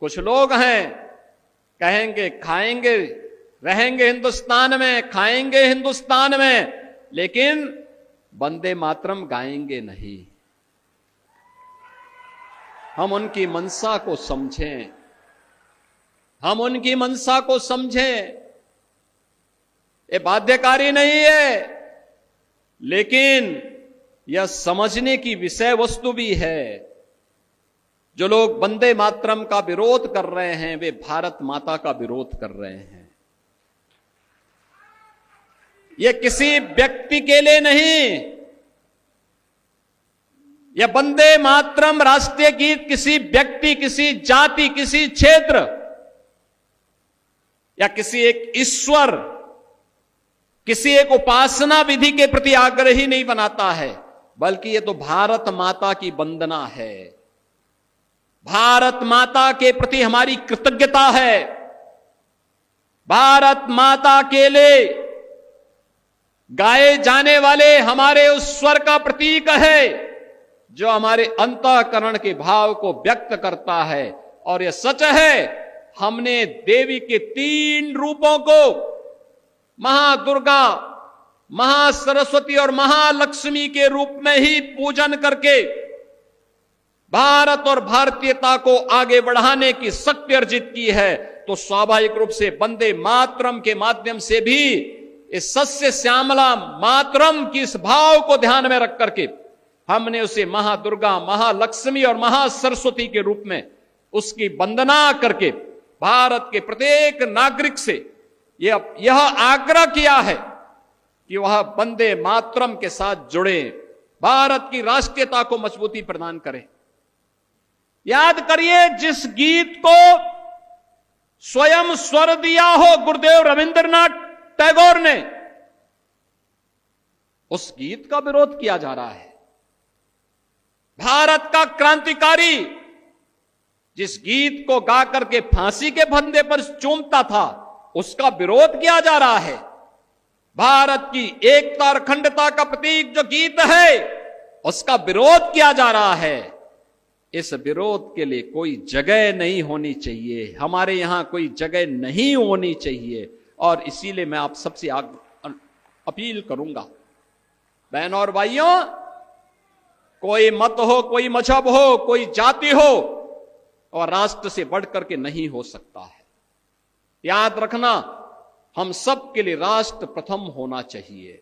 कुछ लोग हैं कहेंगे खाएंगे, रहेंगे हिंदुस्तान में, खाएंगे हिंदुस्तान में, लेकिन वंदे मातरम गाएंगे नहीं। हम उनकी मंशा को समझें, हम उनकी मंशा को समझें। ये बाध्यकारी नहीं है, लेकिन यह समझने की विषय वस्तु भी है। जो लोग वंदे मातरम का विरोध कर रहे हैं वे भारत माता का विरोध कर रहे हैं। यह किसी व्यक्ति के लिए नहीं, यह वंदे मातरम राष्ट्रीय गीत किसी व्यक्ति, किसी जाति, किसी क्षेत्र या किसी एक ईश्वर, किसी एक उपासना विधि के प्रति आग्रही नहीं बनाता है, बल्कि यह तो भारत माता की वंदना है। भारत माता के प्रति हमारी कृतज्ञता है। भारत माता के लिए गाए जाने वाले हमारे उस स्वर का प्रतीक है जो हमारे अंतःकरण के भाव को व्यक्त करता है। और यह सच है, हमने देवी के 3 रूपों को महादुर्गा, महासरस्वती और महालक्ष्मी के रूप में ही पूजन करके भारत और भारतीयता को आगे बढ़ाने की शक्ति अर्जित की है। तो स्वाभाविक रूप से वंदे मातरम के माध्यम से भी इस सस्य श्यामला मातरम की इस भाव को ध्यान में रख करके हमने उसे महादुर्गा, महालक्ष्मी और महासरस्वती के रूप में उसकी वंदना करके भारत के प्रत्येक नागरिक से यह आग्रह किया है कि वह वंदे मातरम के साथ जुड़े, भारत की राष्ट्रीयता को मजबूती प्रदान करें। याद करिए, जिस गीत को स्वयं स्वर दिया हो गुरुदेव रविंद्रनाथ टैगोर ने, उस गीत का विरोध किया जा रहा है। भारत का क्रांतिकारी जिस गीत को गा करके फांसी के फंदे पर चूमता था, उसका विरोध किया जा रहा है। भारत की एकता और अखंडता का प्रतीक जो गीत है, उसका विरोध किया जा रहा है। इस विरोध के लिए कोई जगह नहीं होनी चाहिए, हमारे यहां कोई जगह नहीं होनी चाहिए। और इसीलिए मैं आप सबसे अपील करूंगा, बहनों और भाइयों, कोई मत हो, कोई मजहब हो, कोई जाति हो, और राष्ट्र से बढ़कर के नहीं हो सकता है। याद रखना, हम सब के लिए राष्ट्र प्रथम होना चाहिए।